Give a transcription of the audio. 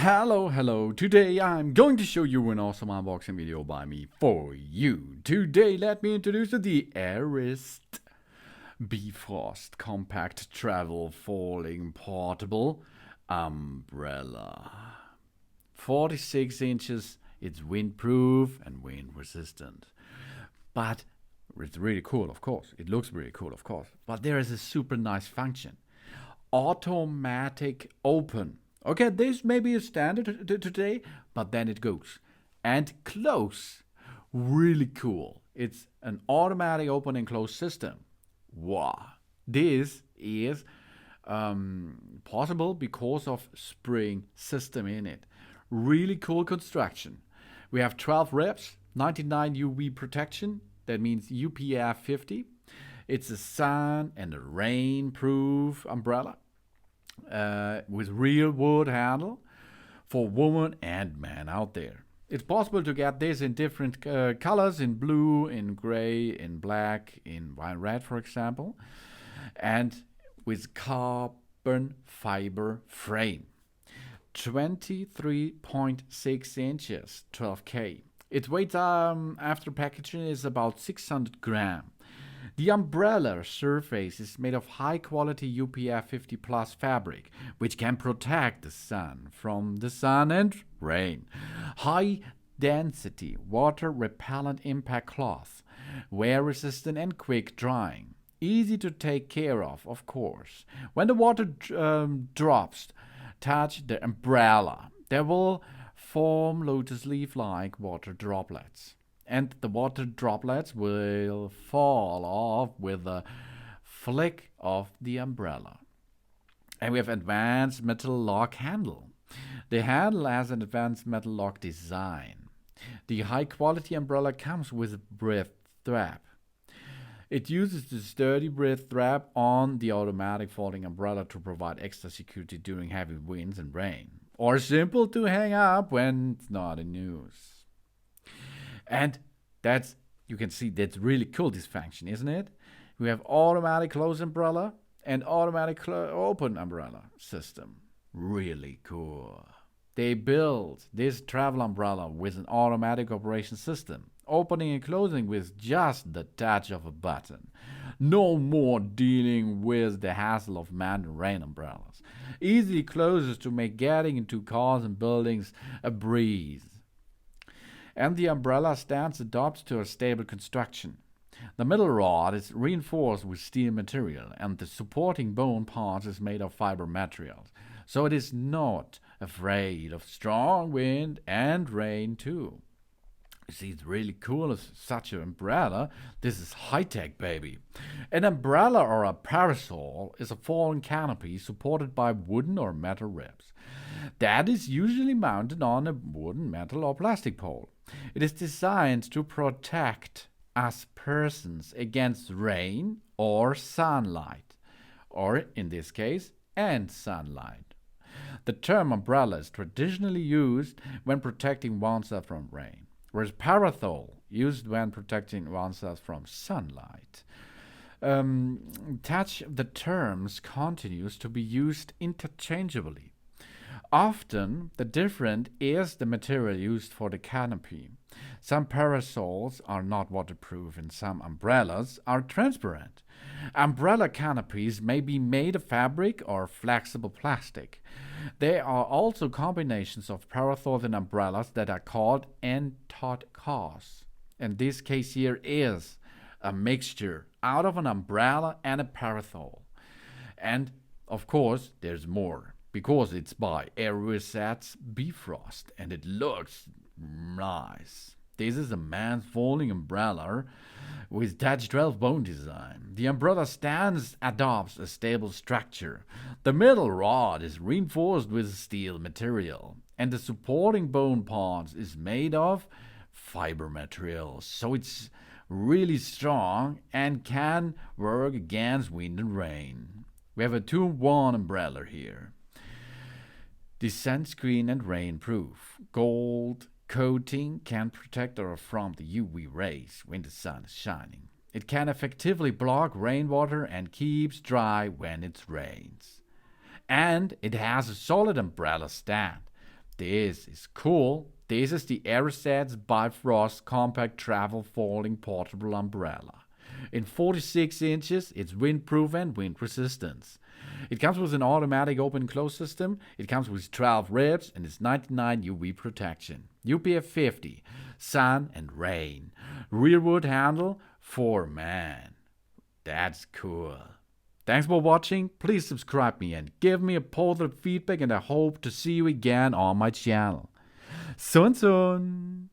Hello. Today I'm going to show you an awesome unboxing video by me for you. Today let me introduce you the erised bifrost compact travel falling portable umbrella. 46 inches, it's windproof and wind resistant. But it's really cool, of course. It looks really cool, of course. But there is a super nice function. Automatic open. Okay, this may be a standard today, but then it goes. And close. Really cool. It's an automatic open and close system. Wow. This is possible because of spring system in it. Really cool construction. We have 12 reps, 99 UV protection. That means UPF 50. It's a sun and a rain-proof umbrella. With real wood handle for woman and man out there. It's possible to get this in different colors, in blue, in gray, in black, in wine red, for example, and with carbon fiber frame. 23.6 inches, 12K. Its weight after packaging is about 600 grams. The umbrella surface is made of high-quality UPF 50 plus fabric, which can protect the sun from the sun and rain. High-density, water-repellent impact cloth, wear-resistant and quick drying. Easy to take care of course. When the water drops touch the umbrella, they will form lotus leaf-like water droplets. And the water droplets will fall off with a flick of the umbrella. And we have advanced metal lock handle. The handle has an advanced metal lock design. The high-quality umbrella comes with a breath strap. It uses the sturdy breath strap on the automatic folding umbrella to provide extra security during heavy winds and rain. Or simple to hang up when it's not in use. And you can see that's really cool, this function, isn't it? We have automatic close umbrella and automatic open umbrella system. Really cool. They built this travel umbrella with an automatic operation system, opening and closing with just the touch of a button. No more dealing with the hassle of manual rain umbrellas. Easy closes to make getting into cars and buildings a breeze. And the umbrella stance adapts to a stable construction. The middle rod is reinforced with steel material, and the supporting bone part is made of fiber materials, so it is not afraid of strong wind and rain too. You see, it's really cool as such an umbrella. This is high-tech, baby. An umbrella or a parasol is a falling canopy supported by wooden or metal ribs. That is usually mounted on a wooden, metal, or plastic pole. It is designed to protect us persons against rain or sunlight, or in this case, and sunlight. The term umbrella is traditionally used when protecting oneself from rain, whereas parasol used when protecting oneself from sunlight. The terms continues to be used interchangeably. Often, the difference is the material used for the canopy. Some parasols are not waterproof and some umbrellas are transparent. Umbrella canopies may be made of fabric or flexible plastic. There are also combinations of parasols and umbrellas that are called end-tot-cars. And this case here is a mixture out of an umbrella and a parasol. And, of course, there's more. Because it's by erised bifrost and it looks nice. This is a man's folding umbrella with touch 12 bone design. The umbrella stance adopts a stable structure. The middle rod is reinforced with steel material, and the supporting bone parts is made of fiber materials. So it's really strong and can work against wind and rain. We have a 2-in-1 umbrella here. The sunscreen and rainproof. Gold coating can protect her from the UV rays when the sun is shining. It can effectively block rainwater and keeps dry when it rains. And it has a solid umbrella stand. This is cool. This is the erised bifrost compact travel folding portable umbrella. In 46 inches, it's windproof and wind resistance. It comes with an automatic open-close system, it comes with 12 ribs, and it's 99 UV protection. UPF 50, sun and rain. Rear wood handle for man. That's cool. Thanks for watching. Please subscribe me and give me a positive feedback, and I hope to see you again on my channel. Soon soon.